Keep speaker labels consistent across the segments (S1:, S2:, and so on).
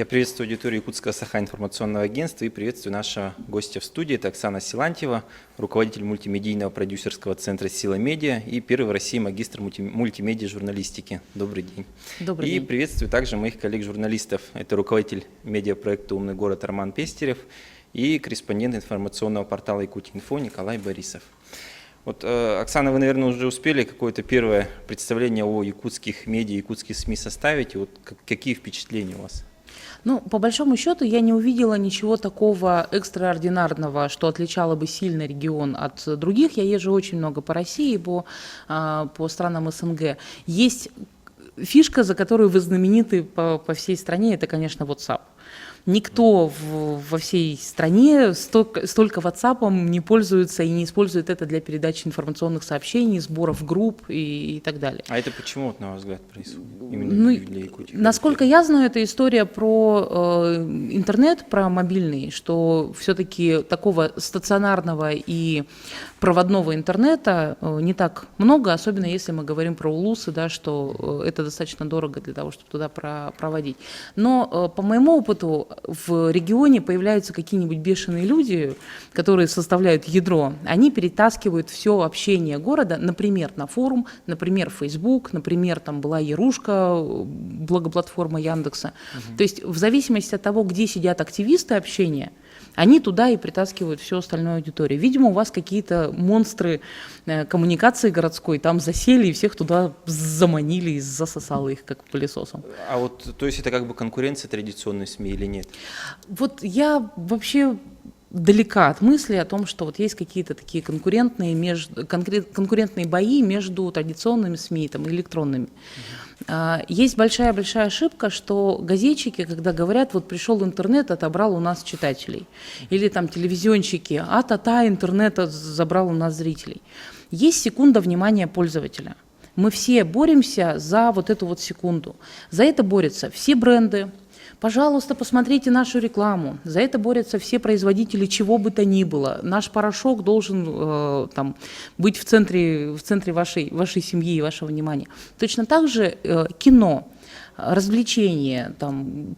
S1: Я приветствую аудиторию Якутского Саха информационного агентства и приветствую нашего гостя в студии. Это Оксана Силантьева, руководитель мультимедийного продюсерского центра «Сила Медиа» и первый в России магистр мультимедиа журналистики. Добрый день.
S2: Добрый день.
S1: И приветствую также моих коллег-журналистов. Это руководитель медиапроекта «Умный город» Роман Пестерев и корреспондент информационного портала Якутия.Инфо Николай Борисов. Вот, Оксана, вы, наверное, уже успели какое-то первое представление о якутских медиа, якутских СМИ составить. И вот какие впечатления у вас?
S2: Ну, по большому счету, я не увидела ничего такого экстраординарного, что отличало бы сильно регион от других. Я езжу очень много по России, по странам СНГ. Есть фишка, за которую вы знамениты по всей стране, это, конечно, WhatsApp. Никто во всей стране столько WhatsApp не пользуется и не использует это для передачи информационных сообщений, сборов групп и так далее.
S1: А это почему, на ваш взгляд, происходит именно для Якутии?
S2: Насколько я знаю, это история про интернет, про мобильный, что все-таки такого стационарного и проводного интернета не так много, особенно если мы говорим про улусы, да, что это достаточно дорого для того, чтобы туда проводить. Но по моему опыту, в регионе появляются какие-нибудь бешеные люди, которые составляют ядро, они перетаскивают все общение города, например, на форум, например, в Facebook, например, там была Ярушка, благоплатформа Яндекса. То есть в зависимости от того, где сидят активисты общения, они туда и притаскивают всю остальную аудиторию. Видимо, у вас какие-то монстры коммуникации городской там засели и всех туда заманили и засосало их как пылесосом.
S1: А вот, то есть это как бы конкуренция традиционной СМИ или нет?
S2: Вот я вообще далека от мысли о том, что вот есть какие-то такие конкурентные бои между традиционными СМИ там, и электронными. Есть большая-большая ошибка, что газетчики, когда говорят, вот пришел интернет, отобрал у нас читателей, или там телевизионщики, интернет забрал у нас зрителей. Есть секунда внимания пользователя. Мы все боремся за вот эту вот секунду. За это борются все бренды. Пожалуйста, посмотрите нашу рекламу. За это борются все производители чего бы то ни было. Наш порошок должен быть в центре вашей семьи и вашего внимания. Точно так же кино, развлечения,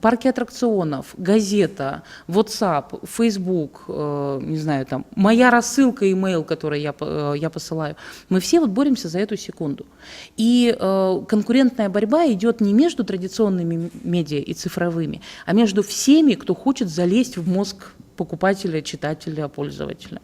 S2: парки аттракционов, газета, WhatsApp, Facebook, не знаю, моя рассылка, имейл, который я посылаю. Мы все вот боремся за эту секунду. И конкурентная борьба идет не между традиционными медиа и цифровыми, а между всеми, кто хочет залезть в мозг покупателя, читателя, пользователя.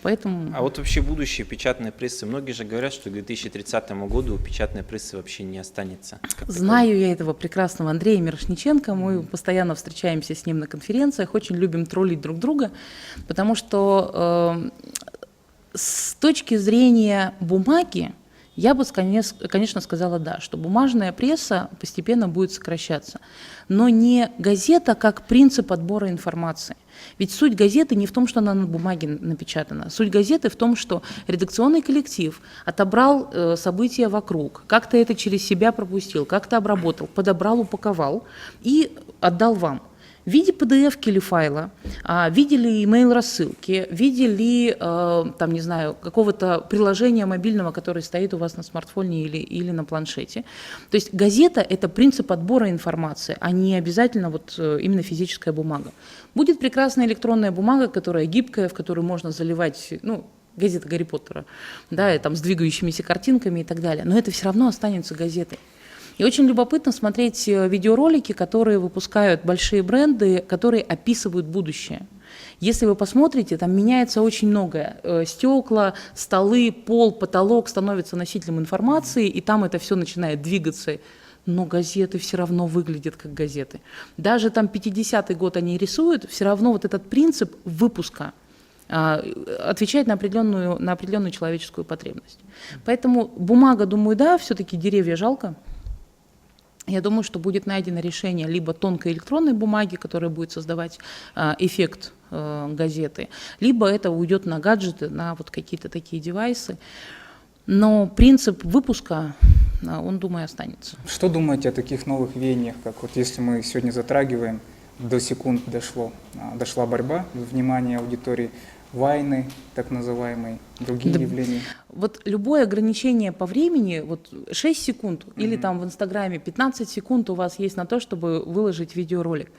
S2: Поэтому...
S1: А вот вообще будущее печатной прессы. Многие же говорят, что к 2030 году печатной прессы вообще не останется.
S2: Знаю я этого прекрасного Андрея Мирошниченко. Мы постоянно встречаемся с ним на конференциях, очень любим троллить друг друга, потому что с точки зрения бумаги, я бы, конечно, сказала да, что бумажная пресса постепенно будет сокращаться, но не газета как принцип отбора информации. Ведь суть газеты не в том, что она на бумаге напечатана. Суть газеты в том, что редакционный коллектив отобрал события вокруг, как-то это через себя пропустил, как-то обработал, подобрал, упаковал и отдал вам. В виде PDF или файла, в виде ли email-рассылки, в виде ли, не знаю, какого-то приложения мобильного, которое стоит у вас на смартфоне или на планшете. То есть газета – это принцип отбора информации, а не обязательно вот именно физическая бумага. Будет прекрасная электронная бумага, которая гибкая, в которую можно заливать, газета Гарри Поттера, да, и с двигающимися картинками и так далее, но это все равно останется газетой. И очень любопытно смотреть видеоролики, которые выпускают большие бренды, которые описывают будущее. Если вы посмотрите, там меняется очень многое. Стекла, столы, пол, потолок становятся носителем информации, и там это все начинает двигаться. Но газеты все равно выглядят как газеты. Даже 50-й год они рисуют, все равно вот этот принцип выпуска отвечает на определенную человеческую потребность. Поэтому бумага, думаю, да, все-таки деревья жалко. Я думаю, что будет найдено решение либо тонкой электронной бумаги, которая будет создавать эффект газеты, либо это уйдет на гаджеты, на вот какие-то такие девайсы. Но принцип выпуска, он, думаю, останется.
S3: Что думаете о таких новых веяниях, как вот если мы сегодня затрагиваем, до секунд дошла борьба, внимание аудитории, вайны, так называемые, другие
S2: Да.
S3: явления.
S2: Вот любое ограничение по времени, вот 6 секунд или там в Инстаграме 15 секунд у вас есть на то, чтобы выложить видеоролик.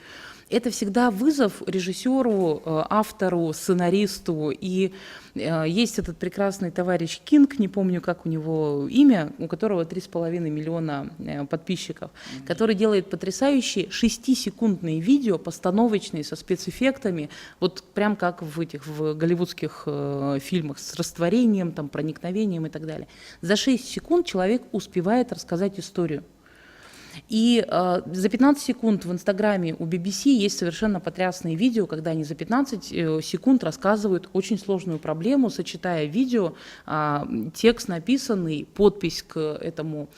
S2: Это всегда вызов режиссеру, автору, сценаристу. И есть этот прекрасный товарищ Кинг, не помню, как у него имя, у которого 3,5 миллиона подписчиков, который делает потрясающие 6-секундные видео, постановочные, со спецэффектами, вот прям как в голливудских фильмах, с растворением, там, проникновением и так далее. За 6 секунд человек успевает рассказать историю. И за 15 секунд в Инстаграме у BBC есть совершенно потрясные видео, когда они за 15 секунд рассказывают очень сложную проблему, сочетая видео, текст написанный, подпись к этому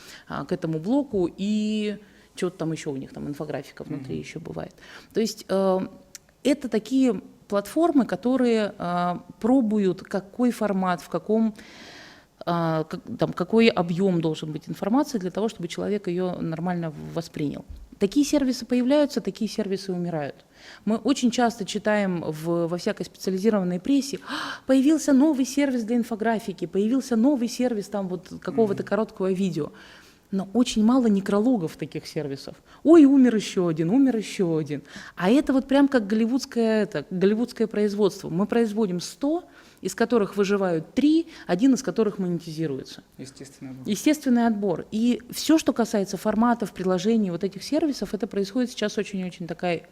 S2: блоку и что-то там еще у них, там инфографика внутри еще бывает. То есть это такие платформы, которые пробуют, какой формат, в каком... Там, какой объем должен быть информации для того, чтобы человек ее нормально воспринял. Такие сервисы появляются, такие сервисы умирают. Мы очень часто читаем во всякой специализированной прессе: появился новый сервис для инфографики, появился новый сервис там вот какого-то короткого видео. Но очень мало некрологов таких сервисов. Ой, умер еще один, умер еще один. А это вот прям как голливудское производство. Мы производим 100, из которых выживают 3, один из которых монетизируется. Естественный отбор. И все, что касается форматов, приложений, вот этих сервисов, это происходит сейчас очень-очень такая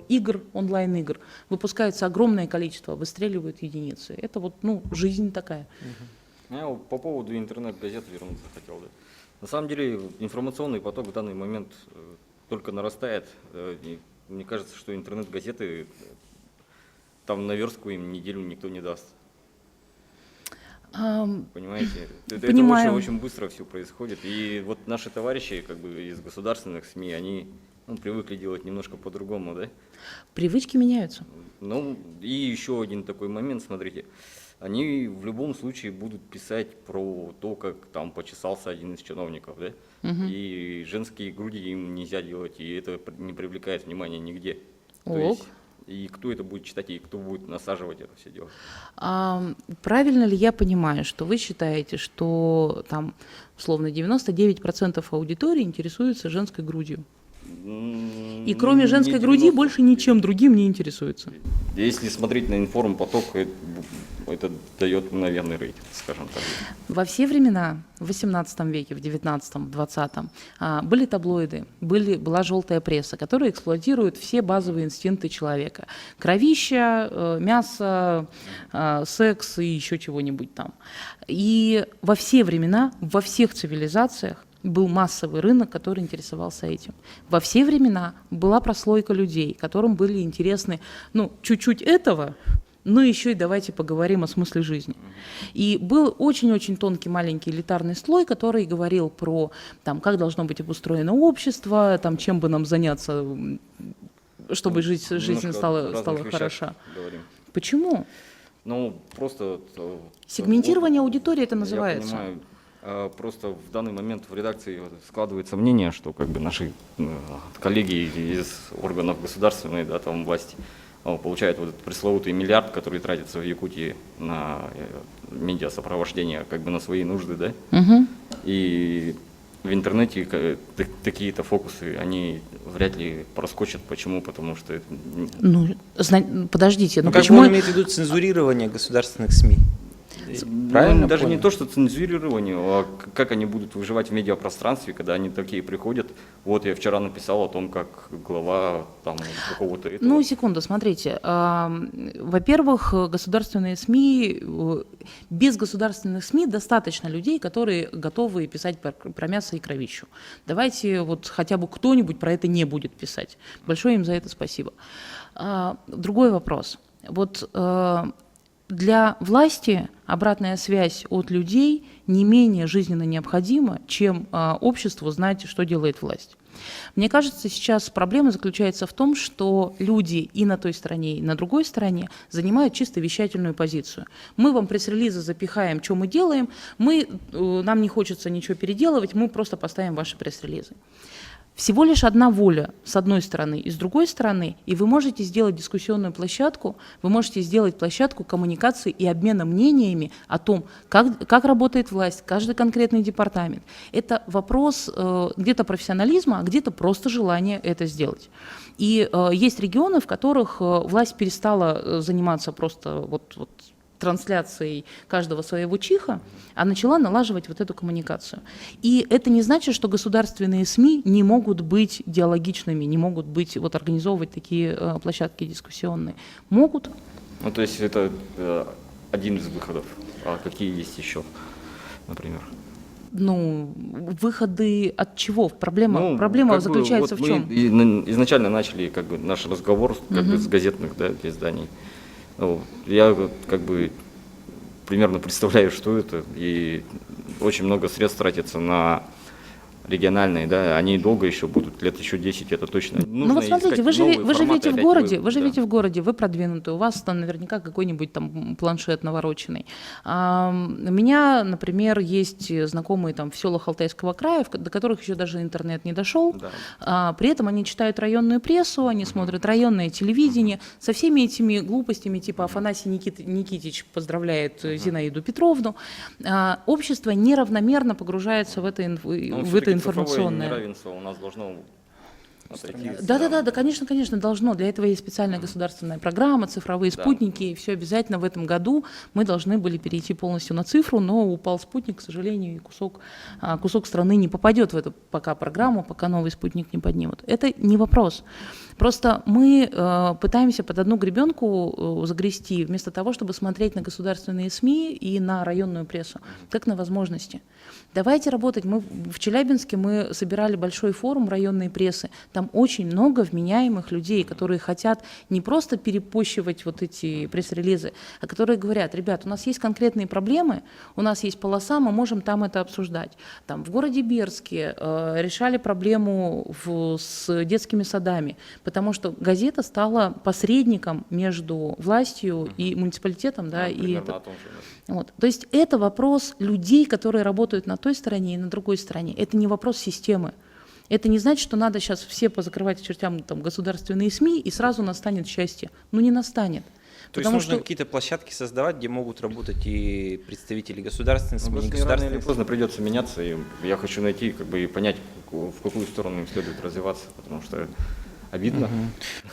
S2: игр, онлайн-игр. Выпускается огромное количество, выстреливают единицы. Это вот, жизнь такая.
S4: Я по поводу интернет-газет вернуться хотел. Да. На самом деле информационный поток в данный момент только нарастает. И мне кажется, что интернет-газеты, там наверстку им неделю никто не даст. Понимаете? Это очень быстро все происходит. И вот наши товарищи из государственных СМИ, они привыкли делать немножко по-другому, да?
S2: Привычки меняются.
S4: И еще один такой момент, смотрите. Они в любом случае будут писать про то, как там почесался один из чиновников, да? И женские груди им нельзя делать, и это не привлекает внимания нигде. То есть, и кто это будет читать, и кто будет насаживать это все дело?
S2: Правильно ли я понимаю, что вы считаете, что там, условно, 99% аудитории интересуется женской грудью? И кроме женской груди больше ничем другим не интересуется?
S4: Если смотреть на информпоток, это дает мгновенный рейтинг, скажем так.
S2: Во все времена, в 18 веке, в 19, в 20, были таблоиды, была желтая пресса, которая эксплуатирует все базовые инстинкты человека. Кровища, мясо, секс и еще чего-нибудь там. И во все времена, во всех цивилизациях был массовый рынок, который интересовался этим. Во все времена была прослойка людей, которым были интересны, чуть-чуть этого, но еще и давайте поговорим о смысле жизни. И был очень-очень тонкий маленький элитарный слой, который говорил про, как должно быть обустроено общество, чем бы нам заняться, чтобы жизнь стала хороша. Почему?
S4: Просто...
S2: Сегментирование аудитории это называется.
S4: Я понимаю. Просто в данный момент в редакции складывается мнение, что наши коллеги из органов государственной власти получают вот этот пресловутый миллиард, который тратится в Якутии на медиасопровождение, на свои нужды, да? И в интернете такие-то фокусы, они вряд ли проскочат. Почему? Потому что...
S2: Подождите,
S1: почему? Он имеет в виду цензурирование государственных СМИ.
S4: Правильно даже понял? Не то, что цензурирование, а как они будут выживать в медиапространстве, когда они такие приходят. Вот я вчера написал о том, как глава какого-то этого.
S2: Секунду, смотрите. Во-первых, государственные СМИ, без государственных СМИ достаточно людей, которые готовы писать про мясо и кровищу. Давайте хотя бы кто-нибудь про это не будет писать. Большое им за это спасибо. Другой вопрос. Для власти обратная связь от людей не менее жизненно необходима, чем обществу знать, что делает власть. Мне кажется, сейчас проблема заключается в том, что люди и на той стороне, и на другой стороне занимают чисто вещательную позицию. Мы вам пресс-релизы запихаем, что мы делаем, нам не хочется ничего переделывать, мы просто поставим ваши пресс-релизы. Всего лишь одна воля с одной стороны и с другой стороны, и вы можете сделать дискуссионную площадку, вы можете сделать площадку коммуникации и обмена мнениями о том, как работает власть, каждый конкретный департамент. Это вопрос где-то профессионализма, а где-то просто желания это сделать. И есть регионы, в которых власть перестала заниматься просто вот трансляцией каждого своего чиха, а начала налаживать вот эту коммуникацию. И это не значит, что государственные СМИ не могут быть диалогичными, не могут быть, вот, организовывать такие площадки дискуссионные. Могут.
S4: Ну, то есть это один из выходов. А какие есть еще, например?
S2: Ну, выходы от чего? Проблема заключается в чем?
S4: Мы изначально начали как бы наш разговор как бы с газетных, да, изданий. Ну, я как бы примерно представляю, что это, и очень много средств тратится на региональные, да, они долго еще будут, лет еще 10, это точно.
S2: Ну вот смотрите, вы живете в городе, вы продвинутый, у вас там наверняка какой-нибудь там планшет навороченный. У меня, например, есть знакомые там в селах Алтайского края, до которых еще даже интернет не дошел. Да. При этом они читают районную прессу, они смотрят районное телевидение, со всеми этими глупостями, типа Афанасий Никитич поздравляет Зинаиду Петровну. Общество неравномерно погружается в это информационное.
S4: Неравенство у нас должно отойти.
S2: Да, конечно, должно. Для этого есть специальная государственная программа, цифровые спутники, и все обязательно в этом году мы должны были перейти полностью на цифру, но упал спутник, к сожалению, и кусок страны не попадет в эту пока программу, пока новый спутник не поднимут. Это не вопрос. Просто мы пытаемся под одну гребенку загрести, вместо того, чтобы смотреть на государственные СМИ и на районную прессу, как на возможности. Давайте работать. В Челябинске мы собирали большой форум районной прессы. Там очень много вменяемых людей, которые хотят не просто перепощивать вот эти пресс-релизы, а которые говорят: ребят, у нас есть конкретные проблемы, у нас есть полоса, мы можем там это обсуждать. Там в городе Бердске решали проблему с детскими садами, потому что газета стала посредником между властью и муниципалитетом. Да, и это. Вот. То есть это вопрос людей, которые работают на той стороне и на другой стороне. Это не вопрос системы. Это не значит, что надо сейчас все позакрывать к чертям там, государственные СМИ, и сразу настанет счастье. Ну не настанет.
S1: То есть нужно какие-то площадки создавать, где могут работать и представители государственных СМИ, и
S4: рано или поздно придется меняться, и я хочу найти как бы, и понять, в какую сторону им следует развиваться, потому что обидно.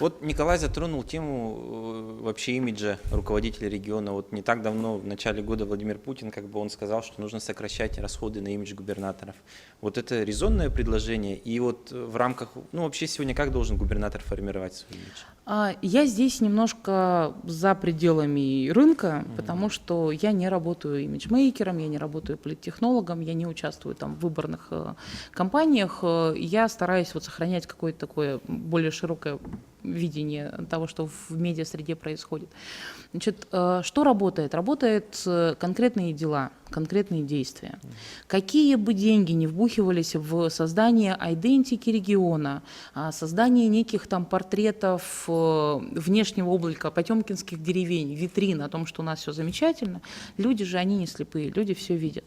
S1: Вот Николай затронул тему вообще имиджа руководителя региона. Вот не так давно, в начале года, Владимир Путин, как бы он сказал, что нужно сокращать расходы на имидж губернаторов. Вот это резонное предложение. И вот в рамках, ну вообще сегодня как должен губернатор формировать свой имидж?
S2: Я здесь немножко за пределами рынка, потому что я не работаю имиджмейкером, я не работаю политтехнологом, я не участвую там в выборных кампаниях. Я стараюсь вот сохранять какое-то такое более широкое видение того, что в медиасреде происходит. Значит, что работает? Работают конкретные дела, конкретные действия. Какие бы деньги ни вбухивались в создание айдентики региона, создание неких там портретов внешнего облика потемкинских деревень, витрин о том, что у нас все замечательно, люди же, они не слепые, люди все видят.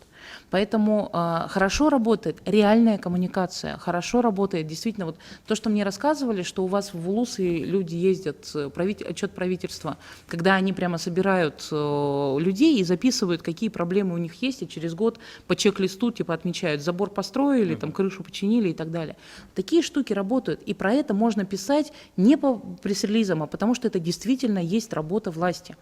S2: Поэтому хорошо работает реальная коммуникация, хорошо работает действительно вот то, что мне рассказывали, что у вас в Улусы люди ездят, отчет правительства, когда они прямо собирают людей и записывают, какие проблемы у них есть, и через год по чек-листу типа отмечают, забор построили, там крышу починили и так далее. Такие штуки работают, и про это можно писать не по пресс-релизам, а потому что это действительно есть работа власти.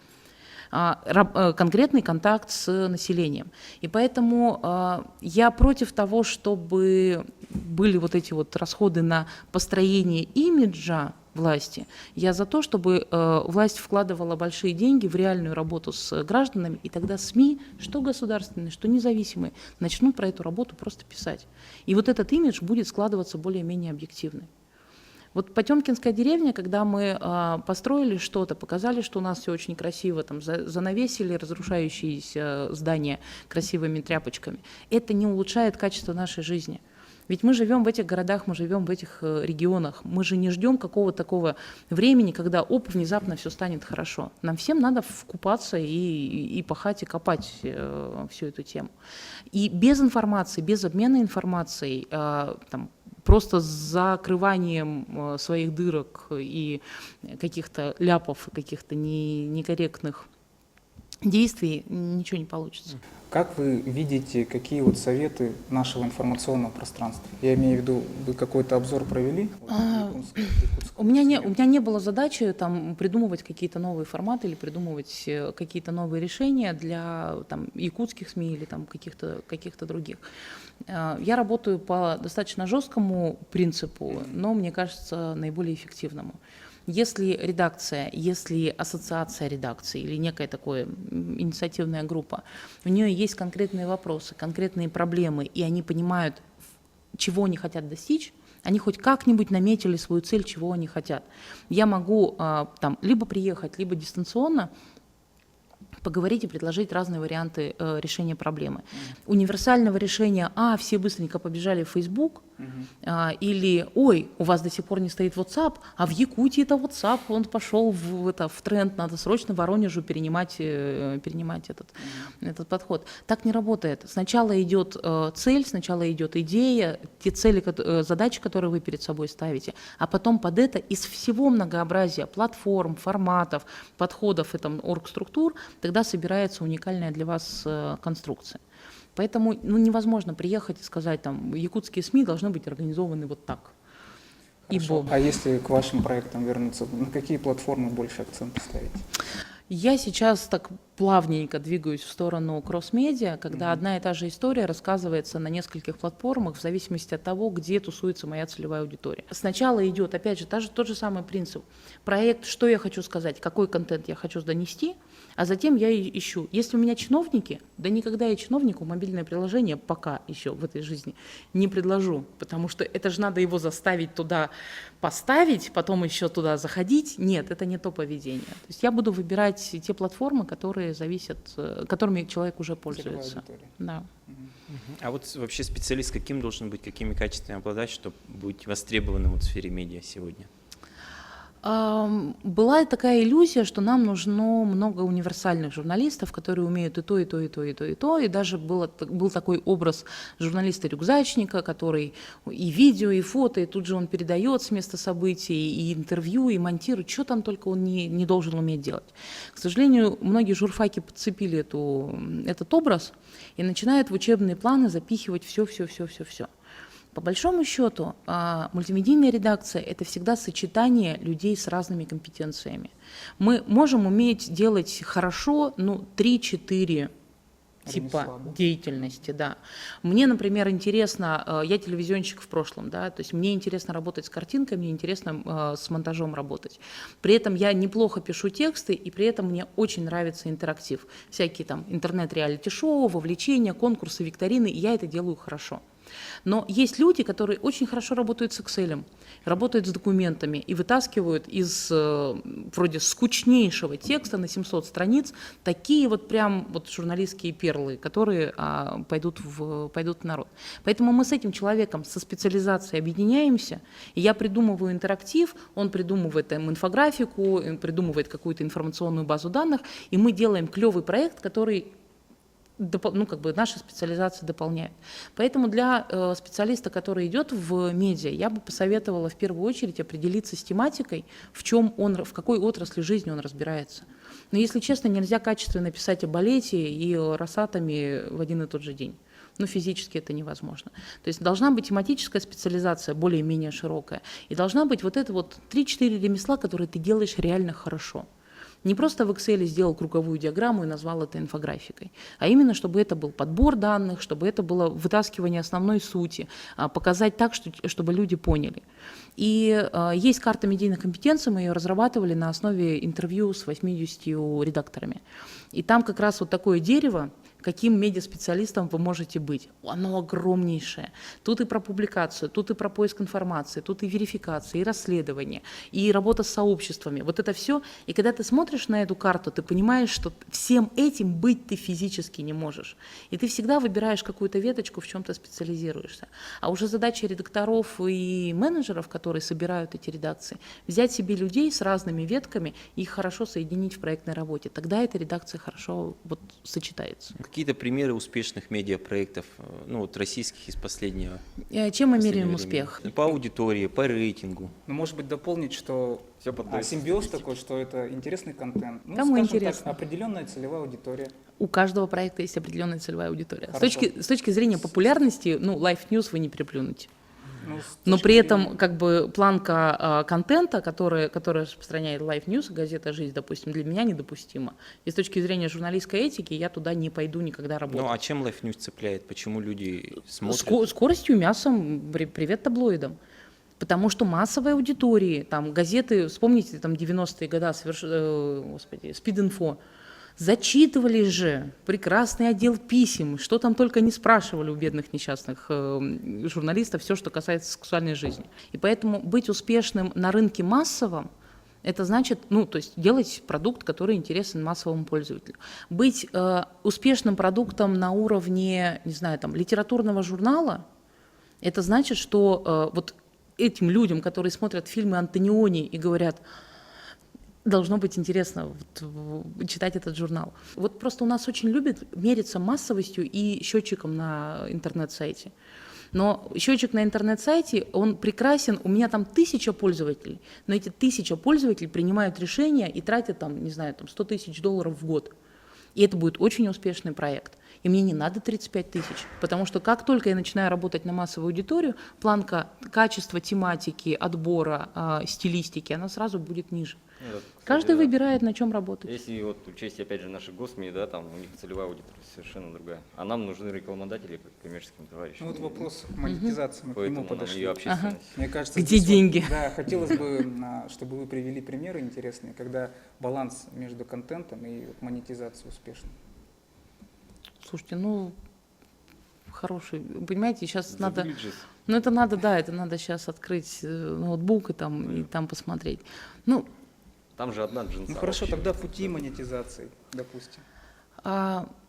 S2: Конкретный контакт с населением. И поэтому я против того, чтобы были вот эти вот расходы на построение имиджа власти. Я за то, чтобы власть вкладывала большие деньги в реальную работу с гражданами, и тогда СМИ, что государственные, что независимые, начнут про эту работу просто писать. И вот этот имидж будет складываться более-менее объективный. Вот Потемкинская деревня, когда мы построили что-то, показали, что у нас все очень красиво, там, занавесили разрушающиеся здания красивыми тряпочками, это не улучшает качество нашей жизни. Ведь мы живем в этих городах, мы живем в этих регионах, мы же не ждем какого-то такого времени, когда внезапно все станет хорошо. Нам всем надо вкупаться и пахать, и копать всю эту тему. И без информации, без обмена информацией, там, просто с закрыванием своих дырок и каких-то ляпов, каких-то некорректных действий ничего не получится.
S3: Как вы видите, какие вот советы нашего информационного пространства? Я имею в виду, вы какой-то обзор провели?
S2: У меня не было задачи там придумывать какие-то новые форматы или придумывать какие-то новые решения для там, якутских СМИ или там, каких-то других. Я работаю по достаточно жесткому принципу, но, мне кажется, наиболее эффективному. Если редакция, если ассоциация редакции или некая такая инициативная группа, у нее есть конкретные вопросы, конкретные проблемы, и они понимают, чего они хотят достичь, они хоть как-нибудь наметили свою цель, чего они хотят. Я могу там либо приехать, либо дистанционно поговорить и предложить разные варианты решения проблемы. Универсального решения, все быстренько побежали в Facebook, или, ой, у вас до сих пор не стоит WhatsApp, а в Якутии это WhatsApp, он пошел в тренд, надо срочно Воронежу перенимать этот подход. Так не работает. Сначала идет цель, сначала идет идея, те цели, задачи, которые вы перед собой ставите, а потом под это из всего многообразия платформ, форматов, подходов и там оргструктур тогда собирается уникальная для вас конструкция. Поэтому невозможно приехать и сказать, там, якутские СМИ должны быть организованы вот так.
S3: Хорошо. А если к вашим проектам вернуться, на какие платформы больше акцент ставить?
S2: Я сейчас так плавненько двигаюсь в сторону кросс-медиа, когда одна и та же история рассказывается на нескольких платформах в зависимости от того, где тусуется моя целевая аудитория. Сначала идет, опять же, тот же самый принцип. Проект, что я хочу сказать, какой контент я хочу донести, а затем я ищу. Если у меня чиновники, да никогда я чиновнику мобильное приложение пока еще в этой жизни не предложу, потому что это же надо его заставить туда поставить, потом еще туда заходить. Нет, это не то поведение. То есть я буду выбирать те платформы, которые которыми человек уже пользуется. Да.
S1: А вот вообще специалист каким должен быть, какими качествами обладать, чтобы быть востребованным в сфере медиа сегодня?
S2: Была такая иллюзия, что нам нужно много универсальных журналистов, которые умеют и то, и то, и то, и то, и то. И даже был такой образ журналиста-рюкзачника, который и видео, и фото, и тут же он передает с места событий, и интервью, и монтирует. Что там только он не должен уметь делать. К сожалению, многие журфаки подцепили этот образ и начинают в учебные планы запихивать все. По большому счету, мультимедийная редакция – это всегда сочетание людей с разными компетенциями. Мы можем уметь делать хорошо, 3-4 типа деятельности, да. Мне, например, интересно, я телевизионщик в прошлом, да, то есть мне интересно работать с картинками, мне интересно с монтажом работать. При этом я неплохо пишу тексты, и при этом мне очень нравится интерактив. Всякие там интернет-реалити-шоу, вовлечения, конкурсы, викторины, и я это делаю хорошо. Но есть люди, которые очень хорошо работают с Excel, работают с документами и вытаскивают из вроде скучнейшего текста на 700 страниц такие вот прям вот журналистские перлы, которые пойдут в народ. Поэтому мы с этим человеком со специализацией объединяемся, и я придумываю интерактив, он придумывает там инфографику, придумывает какую-то информационную базу данных, и мы делаем клевый проект, который наша специализация дополняет. Поэтому для специалиста, который идет в медиа, я бы посоветовала в первую очередь определиться с тематикой, в какой отрасли жизни он разбирается. Но, если честно, нельзя качественно писать о балете и Росатоме в один и тот же день. Физически это невозможно. То есть должна быть тематическая специализация, более-менее широкая, и должна быть вот это вот 3-4 ремесла, которые ты делаешь реально хорошо. Не просто в Excel сделал круговую диаграмму и назвал это инфографикой, а именно, чтобы это был подбор данных, чтобы это было вытаскивание основной сути, показать так, чтобы люди поняли. И есть карта медийных компетенций, мы ее разрабатывали на основе интервью с 80 редакторами. И там как раз вот такое дерево, каким медиаспециалистом вы можете быть. Оно огромнейшее. Тут и про публикацию, тут и про поиск информации, тут и верификация, и расследование, и работа с сообществами. Вот это все. И когда ты смотришь на эту карту, ты понимаешь, что всем этим быть ты физически не можешь. И ты всегда выбираешь какую-то веточку, в чем-то специализируешься. А уже задача редакторов и менеджеров, которые собирают эти редакции, взять себе людей с разными ветками и их хорошо соединить в проектной работе. Тогда эта редакция хорошо сочетается.
S1: какие-то примеры успешных медиапроектов, ну вот российских из последнего.
S2: Чем мы меряем
S1: последнего
S2: успех?
S1: времени? По аудитории, по рейтингу.
S3: Ну, может быть, дополнить, что
S4: Всё поддается
S3: симбиоз
S4: статистике.
S3: такой, что это интересный контент. Ну,
S2: Кому
S3: скажем
S2: интересно?
S3: так, определенная целевая аудитория.
S2: У каждого проекта есть определенная целевая аудитория. С
S3: Хорошо.
S2: точки зрения популярности, ну, Life News вы не переплюнете.
S3: Ну, с
S2: Но
S3: точки
S2: при
S3: зрения-
S2: этом как бы планка контента, который распространяет Life News, газета «Жизнь», допустим, для меня недопустима. И с точки зрения журналистской этики я туда не пойду никогда работать.
S1: Ну а чем Life News цепляет? Почему люди смотрят?
S2: Скоростью, мясом, привет таблоидам. Потому что массовой аудитории, там газеты, вспомните, там 90-е годы, Спид-инфо, зачитывали же прекрасный отдел писем, что там только не спрашивали у бедных несчастных журналистов, все, что касается сексуальной жизни. И поэтому быть успешным на рынке массовом, это значит, ну, то есть делать продукт, который интересен массовому пользователю. Быть успешным продуктом на уровне, не знаю, там, литературного журнала, это значит, что вот этим людям, которые смотрят фильмы Антониони и говорят, должно быть интересно читать этот журнал. Вот просто у нас очень любят мериться массовостью и счетчиком на интернет-сайте. Но счетчик на интернет-сайте, он прекрасен, у меня там 1000 пользователей, но эти 1000 пользователей принимают решения и тратят там, не знаю, там $100 000 в год. И это будет очень успешный проект. И мне не надо 35 000, потому что как только я начинаю работать на массовую аудиторию, планка качества тематики, отбора, стилистики, она сразу будет ниже.
S4: Ну, да, кстати,
S2: Каждый
S4: да.
S2: выбирает, на чем работать.
S4: Если вот учесть, опять же, наши госсми, да, там у них целевая аудитория совершенно другая. А нам нужны рекламодатели как коммерческим товарищам.
S3: Ну, вот вопрос монетизации, мы к нему
S4: Поэтому нам
S3: подошли.
S4: ее общественность.
S3: Мне кажется,
S2: Где
S3: здесь
S2: деньги?
S3: Да, хотелось бы, чтобы вы привели примеры интересные, когда баланс между контентом и вот монетизацией успешный.
S2: Слушайте, ну, хороший. Понимаете, сейчас надо...
S4: Villages.
S2: Ну, это надо, да, это надо сейчас открыть ноутбук и там посмотреть. Ну,
S4: Там же одна джинса.
S3: Ну хорошо,
S4: вообще.
S3: тогда пути монетизации, допустим.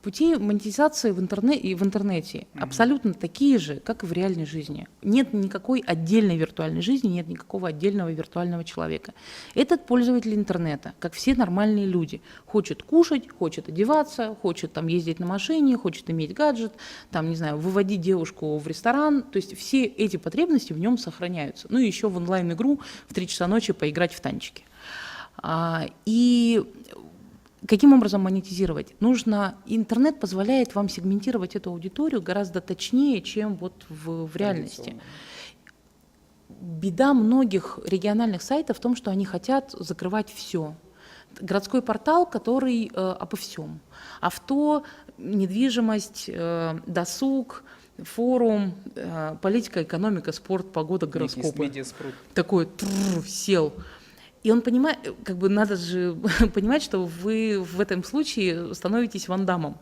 S2: пути монетизации в интернете абсолютно такие же, как и в реальной жизни. Нет никакой отдельной виртуальной жизни, нет никакого отдельного виртуального человека. Этот пользователь интернета, как все нормальные люди, хочет кушать, хочет одеваться, хочет там ездить на машине, хочет иметь гаджет, там, не знаю, выводить девушку в ресторан. То есть все эти потребности в нем сохраняются. Ну и еще в онлайн-игру в 3 часа ночи поиграть в танчики. И каким образом монетизировать? Интернет позволяет вам сегментировать эту аудиторию гораздо точнее, чем вот в реальности. Беда многих региональных сайтов в том, что они хотят закрывать все. Городской портал, который обо всем. Авто, недвижимость, досуг, форум, политика, экономика, спорт, погода, гороскопы.
S3: Медиаспрут.
S2: Такой сел. И он понимает, как бы надо же понимать, что вы в этом случае становитесь Ван Даммом,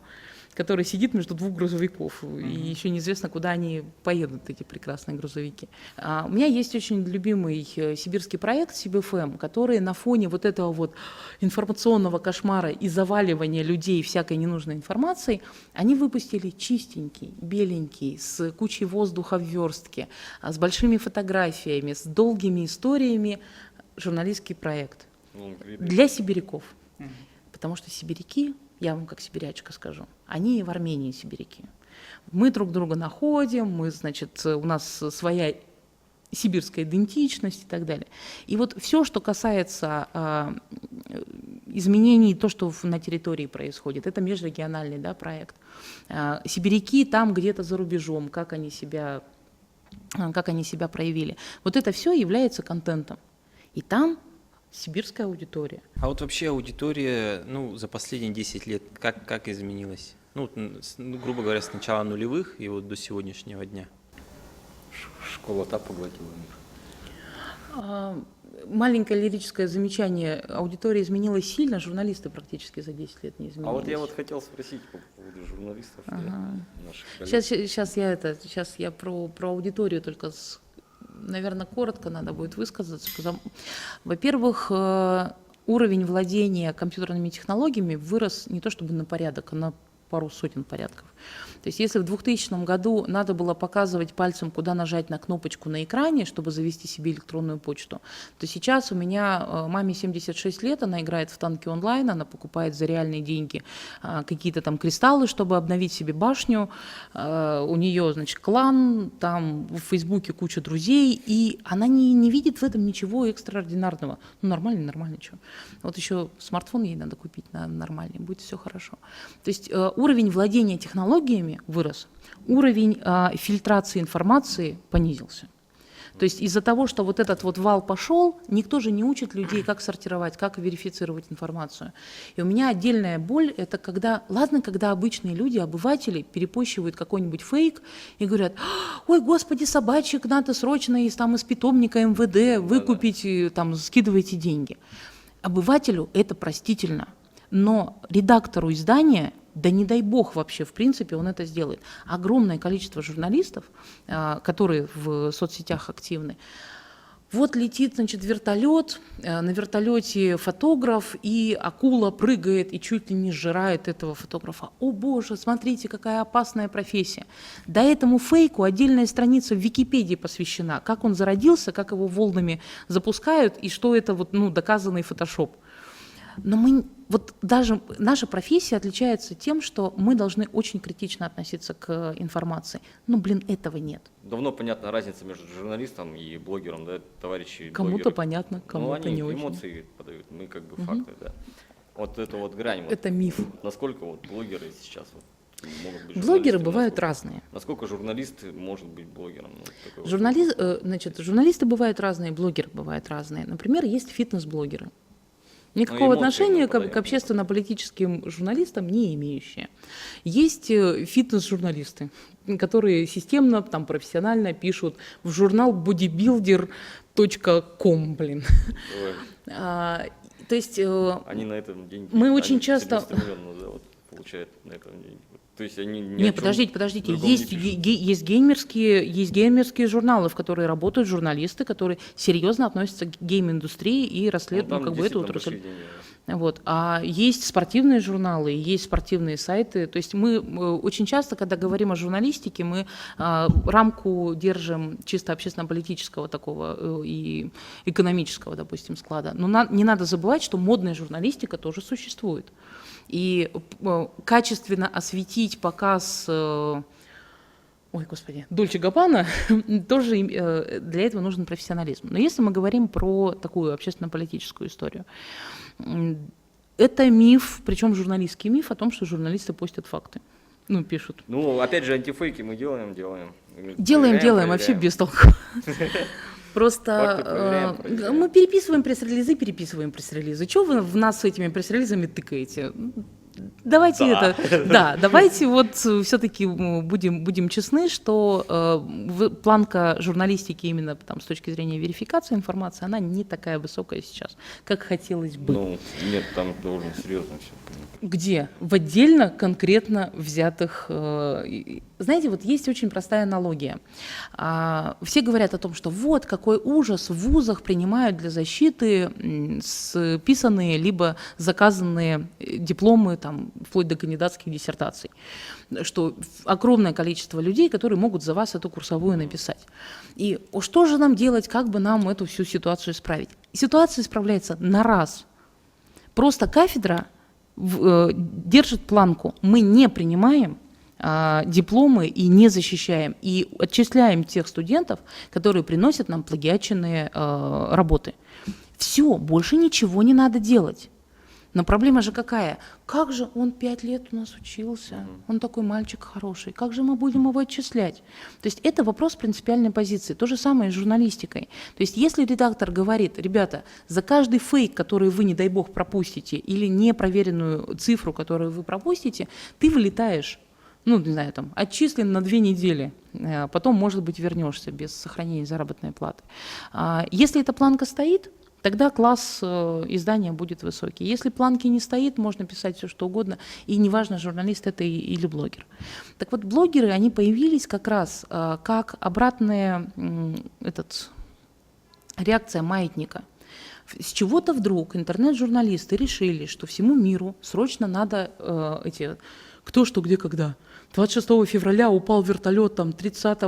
S2: который сидит между двух грузовиков, и еще неизвестно, куда они поедут, эти прекрасные грузовики. У меня есть очень любимый сибирский проект СибФМ, который на фоне вот этого вот информационного кошмара и заваливания людей всякой ненужной информацией, они выпустили чистенький, беленький, с кучей воздуха в верстке, с большими фотографиями, с долгими историями, журналистский проект для сибиряков. Потому что сибиряки, я вам как сибирячка скажу, они в Армении сибиряки. Мы друг друга находим, у нас своя сибирская идентичность и так далее. И вот все, что касается изменений, то, что на территории происходит, это межрегиональный, да, проект. Сибиряки там где-то за рубежом, как они себя проявили. Вот это все является контентом. И там сибирская аудитория.
S1: А вот вообще аудитория, за последние 10 лет как изменилась? Грубо говоря, с начала нулевых и вот до сегодняшнего дня.
S4: Школа та поглотила мир.
S2: Маленькое лирическое замечание. Аудитория изменилась сильно, журналисты практически за 10 лет не изменились.
S4: А вот я хотел спросить по поводу журналистов. Наших коллег.
S2: Сейчас я про аудиторию только наверное, коротко надо будет высказаться. Во-первых, уровень владения компьютерными технологиями вырос не то чтобы на порядок, а на пару сотен порядков. То есть если в 2000 году надо было показывать пальцем, куда нажать на кнопочку на экране, чтобы завести себе электронную почту, то сейчас у меня маме 76 лет, она играет в танки онлайн, она покупает за реальные деньги какие-то там кристаллы, чтобы обновить себе башню, у нее, значит, клан, там в Фейсбуке куча друзей, и она не видит в этом ничего экстраординарного. Ну, нормально, что. Вот еще смартфон ей надо купить нормальный, будет все хорошо. То есть уровень владения технологиями вырос, уровень фильтрации информации понизился. То есть из-за того, что вот этот вот вал пошел, никто же не учит людей, как сортировать, как верифицировать информацию. И у меня отдельная боль, это когда, ладно, когда обычные люди, обыватели перепощивают какой-нибудь фейк и говорят: ой, господи, собачек надо срочно из питомника МВД выкупить, там, скидывайте деньги. Обывателю это простительно, но редактору издания, да не дай бог вообще, в принципе, он это сделает. Огромное количество журналистов, которые в соцсетях активны, вот летит, значит, вертолет, на вертолете фотограф, и акула прыгает и чуть ли не сжирает этого фотографа. О боже, смотрите, какая опасная профессия. Да этому фейку отдельная страница в Википедии посвящена, как он зародился, как его волнами запускают, и что это вот, ну, доказанный фотошоп. Но мы, вот даже наша профессия отличается тем, что мы должны очень критично относиться к информации. Но, блин, этого нет.
S4: Давно понятна разница между журналистом и блогером, да, товарищи
S2: Кому-то
S4: блогеры.
S2: понятно, кому-то не очень.
S4: Эмоции подают, мы как бы факты, да. Вот это вот грань. Вот,
S2: Это миф.
S4: Насколько вот блогеры сейчас вот могут быть
S2: Блогеры
S4: журналистами,
S2: бывают
S4: насколько,
S2: разные.
S4: Насколько журналист может быть блогером? Ну, такой вот
S2: Значит, журналисты бывают разные, блогеры бывают разные. Например, есть фитнес-блогеры. Никакого
S4: эмоции
S2: отношения
S4: мы
S2: к
S4: подаем.
S2: общественно-политическим журналистам не имеющие. Есть фитнес-журналисты, которые системно, там, профессионально пишут в журнал bodybuilder.com, блин.
S4: Ой,
S2: То есть
S4: они на этом деньги.
S2: мы очень
S4: они
S2: часто-
S4: целеустремленно, да, вот, получают на этом деньги. То есть они ни о
S2: Нет,
S4: чем
S2: подождите.
S4: другом не
S2: Есть
S4: пишут.
S2: геймерские журналы, в которые работают журналисты, которые серьезно относятся к гейм-индустрии и
S4: Ну,
S2: расследуют,
S4: там
S2: как бы, эту
S4: действительно
S2: отрасль.
S4: большие деньги.
S2: Вот. А есть спортивные журналы, есть спортивные сайты. То есть мы очень часто, когда говорим о журналистике, мы рамку держим чисто общественно-политического такого и экономического, допустим, склада. Но не надо забывать, что модная журналистика тоже существует. И качественно осветить показ, ой, господи, Дольче Габбана, тоже для этого нужен профессионализм. Но если мы говорим про такую общественно-политическую историю, это миф, причем журналистский миф о том, что журналисты постят факты. Ну, пишут.
S4: Ну, опять же, антифейки мы делаем.
S2: Делаем, вообще без толку. Просто
S4: проверяем.
S2: мы переписываем пресс-релизы. Чего вы в нас с этими пресс-релизами тыкаете? Давайте давайте вот все-таки будем честны, что планка журналистики именно там, с точки зрения верификации информации, она не такая высокая сейчас, как хотелось бы.
S4: Ну, нет, там довольно серьезно все.
S2: Где? В отдельно конкретно взятых... Знаете, вот есть очень простая аналогия. Все говорят о том, что вот какой ужас, в вузах принимают для защиты списанные либо заказанные дипломы, там, вплоть до кандидатских диссертаций. Что огромное количество людей, которые могут за вас эту курсовую написать. И что же нам делать, как бы нам эту всю ситуацию исправить? Ситуация исправляется на раз. Просто кафедра держит планку. Мы не принимаем дипломы и не защищаем, и отчисляем тех студентов, которые приносят нам плагиатченные работы. Все, больше ничего не надо делать. Но проблема же какая? Как же он 5 лет у нас учился? Он такой мальчик хороший. Как же мы будем его отчислять? То есть это вопрос принципиальной позиции. То же самое с журналистикой. То есть если редактор говорит: ребята, за каждый фейк, который вы, не дай бог, пропустите, или непроверенную цифру, которую вы пропустите, ты вылетаешь. Ну, не знаю, там, отчислен на 2 недели, потом, может быть, вернешься без сохранения заработной платы. Если эта планка стоит, тогда класс издания будет высокий. Если планки не стоит, можно писать все, что угодно, и неважно, журналист это или блогер. Так вот, блогеры, они появились как раз как обратная реакция маятника. С чего-то вдруг интернет-журналисты решили, что всему миру срочно надо Кто, что, где, когда. 26 февраля упал вертолет, там 30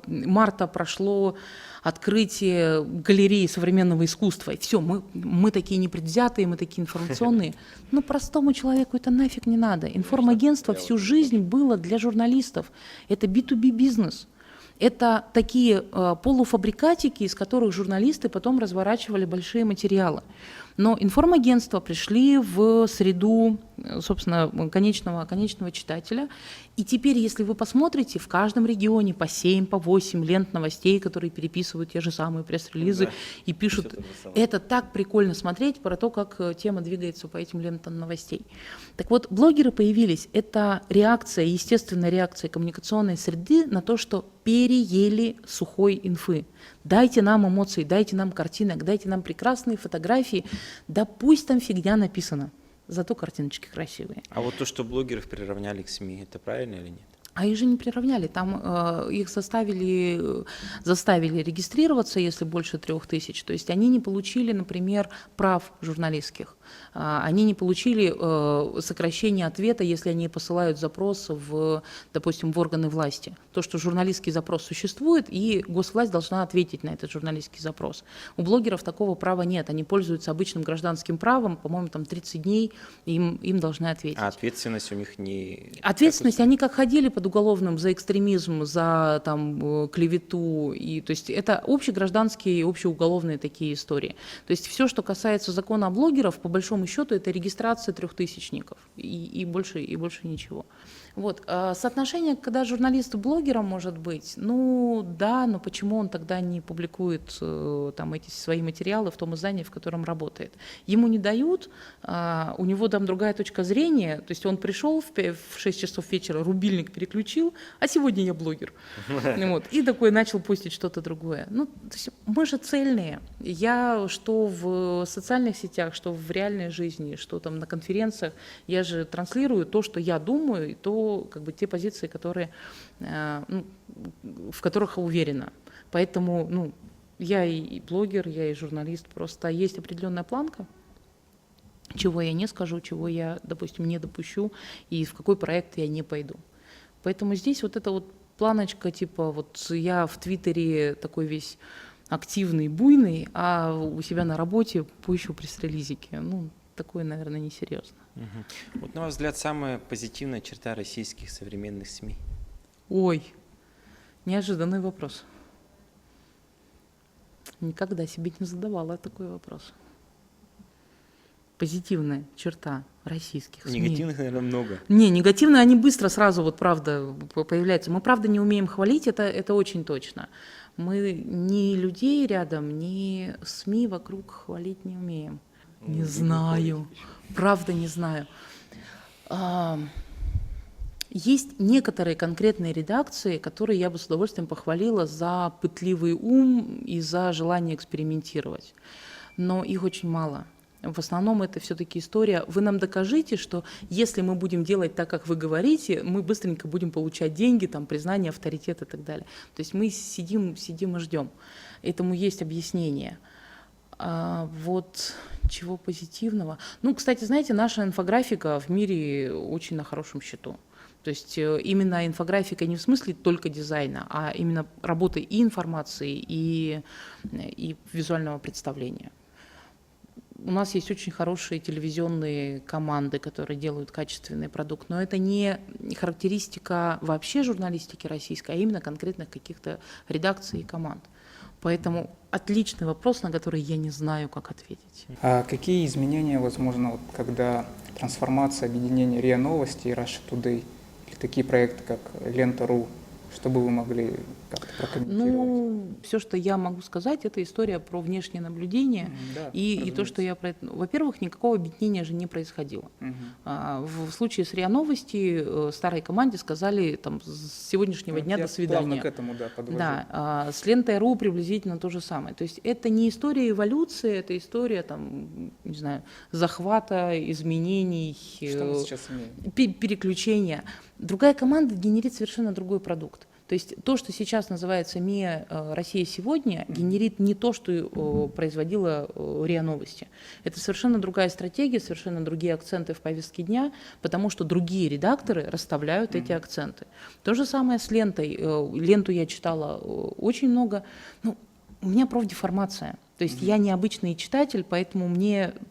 S2: марта прошло открытие галереи современного искусства. И все, мы такие непредвзятые, мы такие информационные. Но простому человеку это нафиг не надо. Информагентство всю жизнь было для журналистов. Это B2B бизнес. Это такие полуфабрикатики, из которых журналисты потом разворачивали большие материалы. Но информагентства пришли в среду, собственно, конечного читателя. И теперь, если вы посмотрите, в каждом регионе по 7, по 8 лент новостей, которые переписывают те же самые пресс-релизы, да, и пишут. Это так прикольно смотреть про то, как тема двигается по этим лентам новостей. Так вот, блогеры появились. Это реакция, естественная реакция коммуникационной среды на то, что переели сухой инфы. Дайте нам эмоции, дайте нам картинок, дайте нам прекрасные фотографии. Да пусть там фигня написана, зато картиночки красивые.
S1: А вот то, что блогеров приравняли к СМИ, это правильно или нет?
S2: А их же не приравняли, там их заставили регистрироваться, если больше 3000, то есть они не получили, например, прав журналистских, они не получили сокращение ответа, если они посылают запрос допустим, в органы власти. То, что журналистский запрос существует, и госвласть должна ответить на этот журналистский запрос. У блогеров такого права нет, они пользуются обычным гражданским правом, по-моему, там 30 дней им должны ответить.
S1: А ответственность у них не...
S2: Ответственность, они как ходили под уголовным за экстремизм, за там, клевету, и, то есть это общегражданские, общеуголовные такие истории. То есть все, что касается закона о блогеров, по большому счету, это регистрация трехтысячников и больше ничего. Вот. Соотношение, когда журналист блогером может быть, ну да, но почему он тогда не публикует там, эти свои материалы в том издании, в котором работает? Ему не дают, у него там другая точка зрения, то есть он пришел в 6 часов вечера, рубильник переключил, а сегодня я блогер. Вот, и такой начал постить что-то другое. Ну, то есть мы же цельные. Я что в социальных сетях, что в реальной жизни, что там на конференциях, я же транслирую то, что я думаю, и то, как бы те позиции, которые, в которых я уверена. Поэтому я и блогер, я и журналист, просто есть определенная планка, чего я не скажу, чего я, допустим, не допущу, и в какой проект я не пойду. Поэтому здесь вот эта вот планочка, типа вот я в Твиттере такой весь активный, буйный, а у себя на работе пущу пресс-релизики. Такое, наверное, несерьезно.
S1: Угу. Вот на ваш взгляд, самая позитивная черта российских современных СМИ?
S2: Ой, неожиданный вопрос. Никогда себе не задавала такой вопрос. Позитивная черта российских СМИ.
S1: Негативных, наверное, много.
S2: Не, негативные, они быстро сразу, вот правда, появляются. Мы, правда, не умеем хвалить, это очень точно. Мы ни людей рядом, ни СМИ вокруг хвалить не умеем. Не знаю, правда не знаю. Есть некоторые конкретные редакции, которые я бы с удовольствием похвалила за пытливый ум и за желание экспериментировать. Но их очень мало. В основном это все-таки история. Вы нам докажите, что если мы будем делать так, как вы говорите, мы быстренько будем получать деньги, там, признание, авторитет и так далее. То есть мы сидим и ждем. Этому есть объяснение. Вот чего позитивного. Кстати, знаете, наша инфографика в мире очень на хорошем счету. То есть именно инфографика не в смысле только дизайна, а именно работы и информации, и визуального представления. У нас есть очень хорошие телевизионные команды, которые делают качественный продукт, но это не характеристика вообще журналистики российской, а именно конкретных каких-то редакций и команд. Поэтому отличный вопрос, на который я не знаю, как ответить.
S3: А какие изменения возможно, когда трансформация, объединение РИА Новости и Russia Today, или такие проекты, как Лента.ру, чтобы вы могли как-то прокомментировать?
S2: Все, что я могу сказать, это история про внешнее наблюдение и то, что я про это... Во-первых, никакого объединения же не происходило. В случае с РИА Новости старой команде сказали там, с сегодняшнего дня до свидания.
S3: К этому, подвожу.
S2: Да, с Лентой.ру приблизительно то же самое. То есть это не история эволюции, это история там, не знаю, захвата, изменений,
S3: что мы сейчас имеем?
S2: переключения. Другая команда генерит совершенно другой продукт. То есть то, что сейчас называется МИА «Россия сегодня», генерит не то, что производила РИА Новости. Это совершенно другая стратегия, совершенно другие акценты в повестке дня, потому что другие редакторы расставляют эти акценты. То же самое с лентой. Ленту я читала очень много. Ну, у меня профдеформация. То есть я необычный читатель, поэтому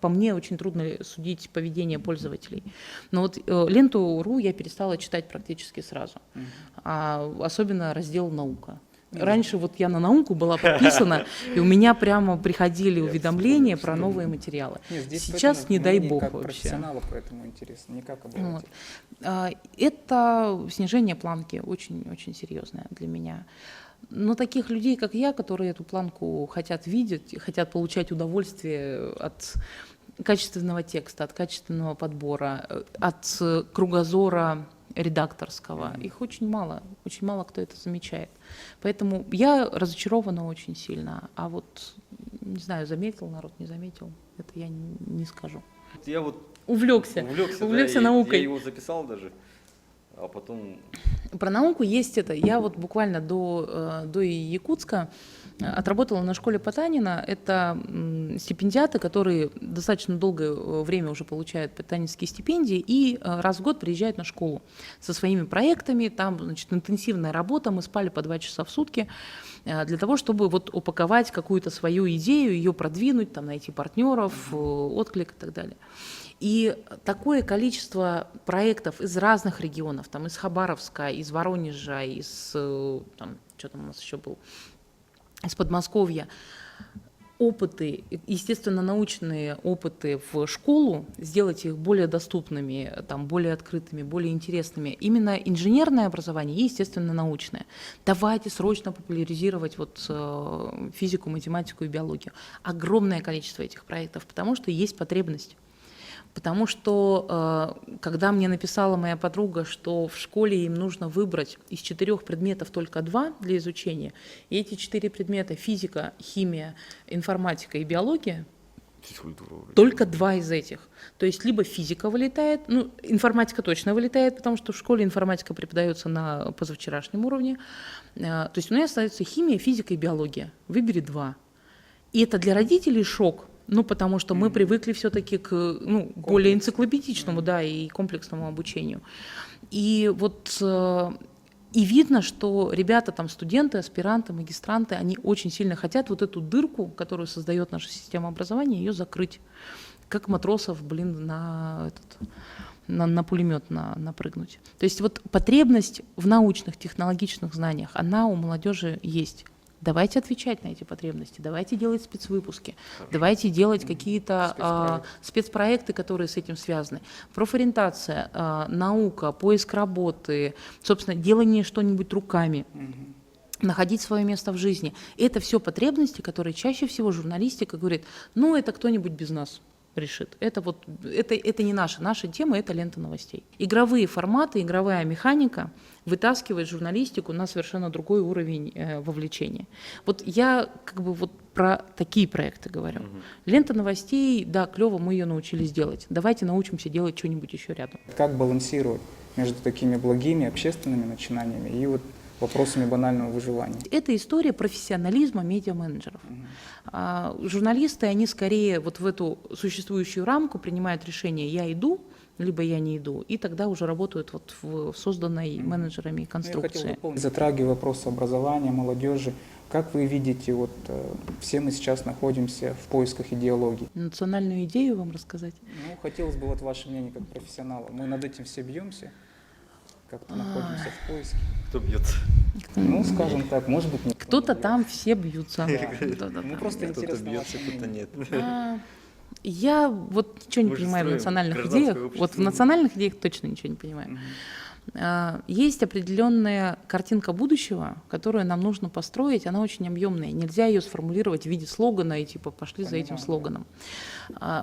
S2: по мне очень трудно судить поведение пользователей. Но вот ленту.ру я перестала читать практически сразу. Особенно раздел «Наука». Раньше вот я на «Науку» была подписана, и у меня прямо приходили уведомления про новые материалы.
S3: Нет, здесь
S2: Сейчас,
S3: поэтому
S2: не дай
S3: мнение
S2: бог
S3: как
S2: вообще.
S3: профессионала поэтому интересно, не как обывателя.
S2: Вот. Это снижение планки очень-очень серьезное для меня. Но таких людей, как я, которые эту планку хотят видеть, хотят получать удовольствие от качественного текста, от качественного подбора, от кругозора редакторского, их очень мало кто это замечает. Поэтому я разочарована очень сильно, а вот, не знаю, заметил народ, не заметил, это я не скажу.
S4: Я вот
S2: Увлекся
S4: да,
S2: наукой.
S4: Я его записал даже, а потом...
S2: Про науку есть это. Я вот буквально до Якутска отработала на школе Потанина. Это стипендиаты, которые достаточно долгое время уже получают потанинские стипендии и раз в год приезжают на школу со своими проектами. Там, значит, интенсивная работа, мы спали по 2 часа в сутки для того, чтобы вот упаковать какую-то свою идею, ее продвинуть, там, найти партнеров, отклик и так далее. И такое количество проектов из разных регионов, там, из Хабаровска, из Воронежа, там, что там у нас еще был, из Подмосковья, опыты, естественно, научные опыты в школу, сделать их более доступными, там, более открытыми, более интересными. Именно инженерное образование и, естественно, научное. Давайте срочно популяризировать вот физику, математику и биологию. Огромное количество этих проектов, потому что есть потребность. Потому что, когда мне написала моя подруга, что в школе им нужно выбрать из 4 предметов только 2 для изучения, и эти 4 предмета — физика, химия, информатика и биология, только 2 из этих. То есть либо физика вылетает, ну, информатика точно вылетает, потому что в школе информатика преподается на позавчерашнем уровне. То есть у меня остается химия, физика и биология. Выбери 2. И это для родителей шок. Ну, потому что мы привыкли все-таки к более энциклопедичному, да, и комплексному обучению. И вот и видно, что ребята, там, студенты, аспиранты, магистранты, они очень сильно хотят вот эту дырку, которую создает наша система образования, ее закрыть. Как матросов, на пулемет напрыгнуть. То есть вот потребность в научных, технологичных знаниях, она у молодежи есть. Давайте отвечать на эти потребности, давайте делать спецвыпуски, давайте делать какие-то спецпроекты, которые с этим связаны. Профориентация, наука, поиск работы, собственно, делание что-нибудь руками. Находить свое место в жизни. Это все потребности, которые чаще всего журналистика говорит, ну, это кто-нибудь без нас решит. Это не наша тема, это лента новостей. Игровые форматы, игровая механика вытаскивает журналистику на совершенно другой уровень вовлечения. Вот я вот про такие проекты говорю. Лента новостей, да, клево, мы ее научились делать. Давайте научимся делать что-нибудь еще рядом.
S3: Как балансировать между такими благими общественными начинаниями и вот вопросами банального выживания? Это
S2: история профессионализма медиаменеджеров. Журналисты, они скорее вот в эту существующую рамку принимают решение: я иду, либо я не иду, и тогда уже работают вот в созданной менеджерами конструкции.
S3: Я хотел дополнить, затрагивая вопрос образования, молодежи, как вы видите, вот все мы сейчас находимся в поисках идеологии.
S2: Национальную идею вам рассказать?
S3: Ну, хотелось бы вот ваше мнение как профессионала. Мы над этим все бьемся, как-то находимся в поиске.
S4: Кто бьется?
S3: Ну, скажем так, может быть, никто
S2: кто-то
S3: не
S2: там все бьются.
S3: Ну, просто интересно
S1: бьется,
S3: ваше
S1: кто-то
S3: мнение.
S1: нет.
S2: Я вот ничего не понимаю в национальных идеях. Вот в национальных идеях точно ничего не понимаю. Есть определенная картинка будущего, которую нам нужно построить, она очень объемная. Нельзя ее сформулировать в виде слогана и типа пошли за этим слоганом.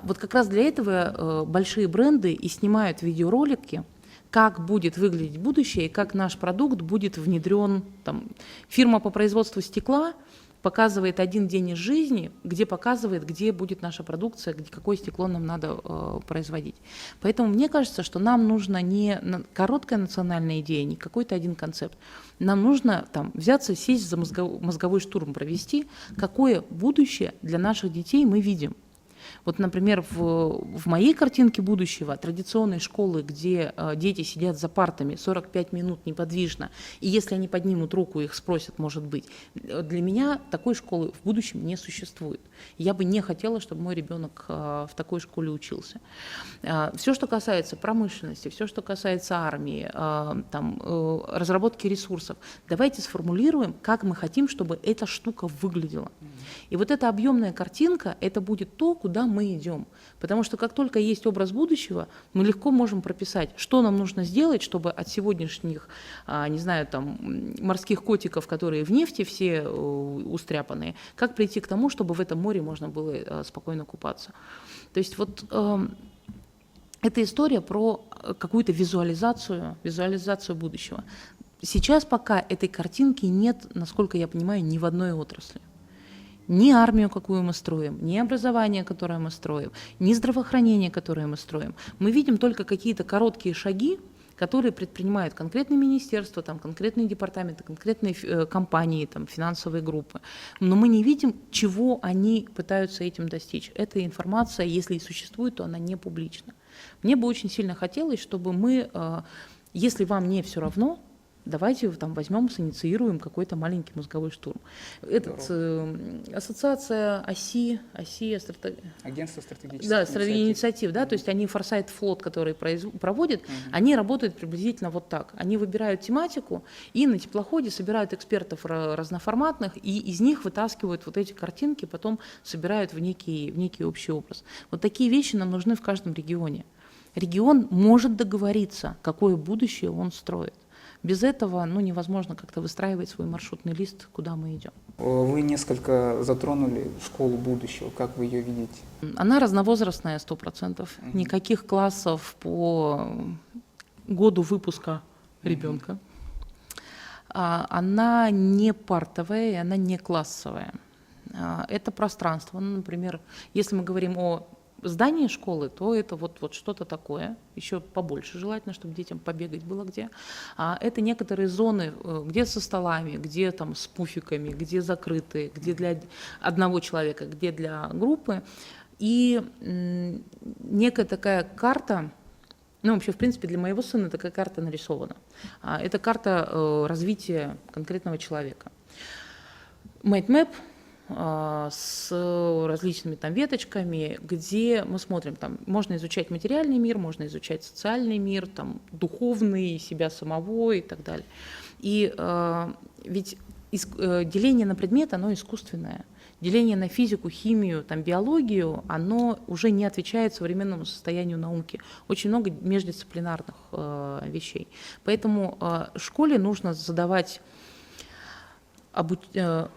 S2: Вот как раз для этого большие бренды и снимают видеоролики, как будет выглядеть будущее и как наш продукт будет внедрен. Там, фирма по производству стекла показывает один день из жизни, где показывает, где будет наша продукция, какое стекло нам надо производить. Поэтому мне кажется, что нам нужно не короткая национальная идея, не какой-то один концепт. Нам нужно взяться, сесть за мозговой штурм провести, какое будущее для наших детей мы видим. Вот, например, в моей картинке будущего традиционной школы, где дети сидят за партами 45 минут неподвижно, и если они поднимут руку, их спросят, может быть, для меня такой школы в будущем не существует. Я бы не хотела, чтобы мой ребенок в такой школе учился. Все, что касается промышленности, все, что касается армии, разработки ресурсов, давайте сформулируем, как мы хотим, чтобы эта штука выглядела. И вот эта объемная картинка, это будет то, куда мы идем. Потому что как только есть образ будущего, мы легко можем прописать, что нам нужно сделать, чтобы от сегодняшних, не знаю, морских котиков, которые в нефти все устряпанные, как прийти к тому, чтобы в этом море можно было спокойно купаться. То есть вот эта история про какую-то визуализацию будущего. Сейчас пока этой картинки нет, насколько я понимаю, ни в одной отрасли. Ни армию, какую мы строим, ни образование, которое мы строим, ни здравоохранение, которое мы строим. Мы видим только какие-то короткие шаги, которые предпринимают конкретные министерства, конкретные департаменты, конкретные компании, финансовые группы. Но мы не видим, чего они пытаются этим достичь. Эта информация, если и существует, то она не публична. Мне бы очень сильно хотелось, чтобы мы, если вам не все равно, давайте возьмем, синициируем какой-то маленький мозговой штурм. Ассоциация ОСИ,
S3: Агентство стратегических
S2: инициатив, то есть они Foresight Float, который проводят, они работают приблизительно вот так. Они выбирают тематику и на теплоходе собирают экспертов разноформатных, и из них вытаскивают вот эти картинки, потом собирают в некий общий образ. Вот такие вещи нам нужны в каждом регионе. Регион может договориться, какое будущее он строит. Без этого невозможно как-то выстраивать свой маршрутный лист, куда мы идем.
S3: Вы несколько затронули школу будущего. Как вы ее видите?
S2: Она разновозрастная 100%. Никаких классов по году выпуска ребенка. Она не партовая, и она не классовая. Это пространство. Например, если мы говорим о здании школы, то это вот что-то такое, еще побольше желательно, чтобы детям побегать было где. Это некоторые зоны, где со столами, где с пуфиками, где закрытые, где для одного человека, где для группы. И некая такая карта, вообще, в принципе, для моего сына такая карта нарисована. Это карта развития конкретного человека. Mindmap с различными веточками, где мы смотрим, можно изучать материальный мир, можно изучать социальный мир, духовный, себя самого и так далее. И ведь деление на предмет, оно искусственное. Деление на физику, химию, биологию, оно уже не отвечает современному состоянию науки. Очень много междисциплинарных вещей. Поэтому школе нужно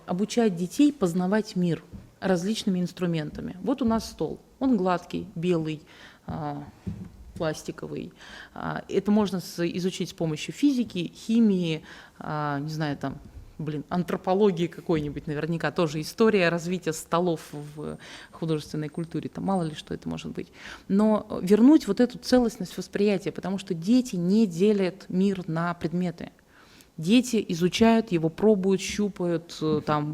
S2: обучать детей познавать мир различными инструментами. Вот у нас стол. Он гладкий, белый, пластиковый. Это можно изучить с помощью физики, химии, антропологии какой-нибудь, наверняка тоже история развития столов в художественной культуре, мало ли что это может быть. Но вернуть вот эту целостность восприятия, потому что дети не делят мир на предметы. Дети изучают его, пробуют, щупают,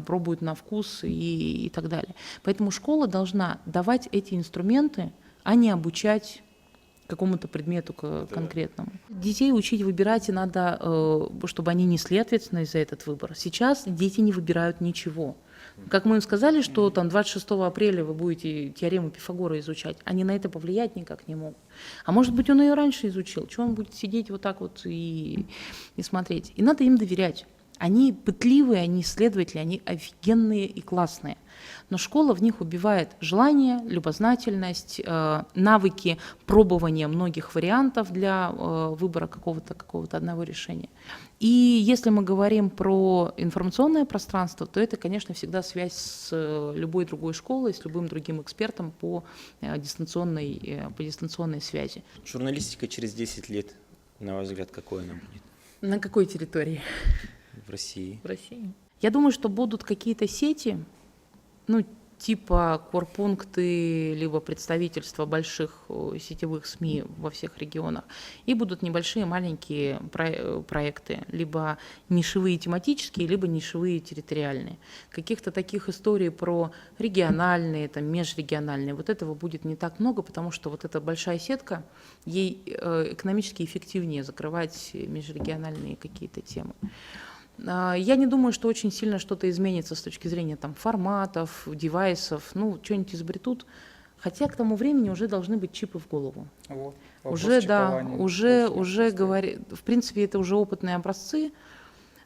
S2: пробуют на вкус и так далее. Поэтому школа должна давать эти инструменты, а не обучать какому-то предмету конкретному. Детей учить выбирать, и надо, чтобы они несли ответственность за этот выбор. Сейчас дети не выбирают ничего. Как мы им сказали, что 26 апреля вы будете теорему Пифагора изучать, они на это повлиять никак не могут. А может быть, он ее раньше изучил, что он будет сидеть вот так и смотреть. И надо им доверять. Они пытливые, они исследователи, они офигенные и классные. Но школа в них убивает желание, любознательность, навыки пробования многих вариантов для выбора какого-то одного решения. И если мы говорим про информационное пространство, то это, конечно, всегда связь с любой другой школой, с любым другим экспертом по дистанционной связи.
S1: Журналистика через 10 лет, на ваш взгляд, какой она будет?
S2: На какой территории?
S1: В России.
S2: В России. Я думаю, что будут какие-то сети, ну, типа корпункты, либо представительства больших сетевых СМИ во всех регионах, и будут небольшие маленькие проекты, либо нишевые тематические, либо нишевые территориальные. Каких-то таких историй про региональные, там, межрегиональные, вот этого будет не так много, потому что вот эта большая сетка, ей экономически эффективнее закрывать межрегиональные какие-то темы. Я не думаю, что очень сильно что-то изменится с точки зрения там, форматов, девайсов, ну, что-нибудь изобретут. Хотя к тому времени уже должны быть чипы в голову.
S3: Вот,
S2: Уже, да, уже говорит, в принципе, это уже опытные образцы.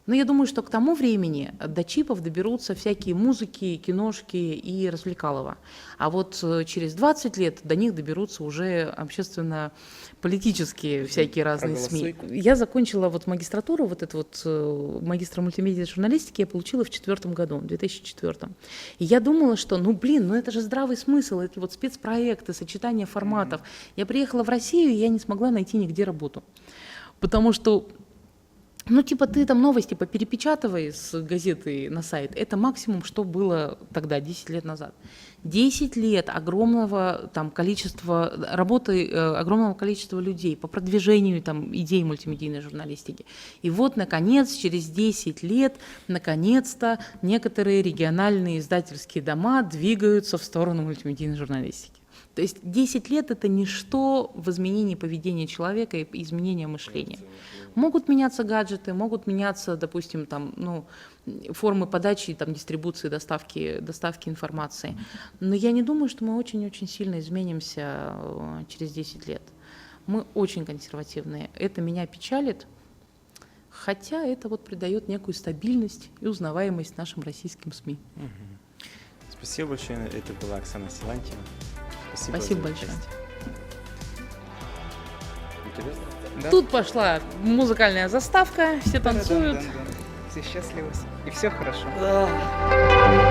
S2: Но я думаю, что к тому времени до чипов доберутся всякие музыки, киношки и развлекалово. А вот через 20 лет до них доберутся уже общественно-политические всякие разные СМИ. Я закончила вот магистратуру, вот эту вот магистра мультимедиа журналистики я получила в 2004 году, в 2004. И я думала, что, ну это же здравый смысл, это вот спецпроекты, сочетание форматов. Я приехала в Россию, и я не смогла найти нигде работу. Потому что ну, типа, ты там новости поперепечатывай с газеты на сайт. Это максимум, что было тогда, 10 лет назад. 10 лет огромного там, количества работы, огромного количества людей по продвижению там, идей мультимедийной журналистики. И вот, наконец, через 10 лет, наконец-то, некоторые региональные издательские дома двигаются в сторону мультимедийной журналистики. То есть 10 лет – это ничто в изменении поведения человека и изменения мышления. Могут меняться гаджеты, могут меняться, допустим, там, ну, формы подачи, там, дистрибуции, доставки информации. Но я не думаю, что мы очень-очень сильно изменимся через 10 лет. Мы очень консервативные. Это меня печалит, хотя это вот придает некую стабильность и узнаваемость нашим российским СМИ.
S1: Спасибо большое. Это была Оксана Силантьева.
S2: Спасибо большое.
S4: Интересно?
S3: Да?
S2: Тут пошла музыкальная заставка, все танцуют.
S3: Да. Все счастливы, и все хорошо.
S2: Да.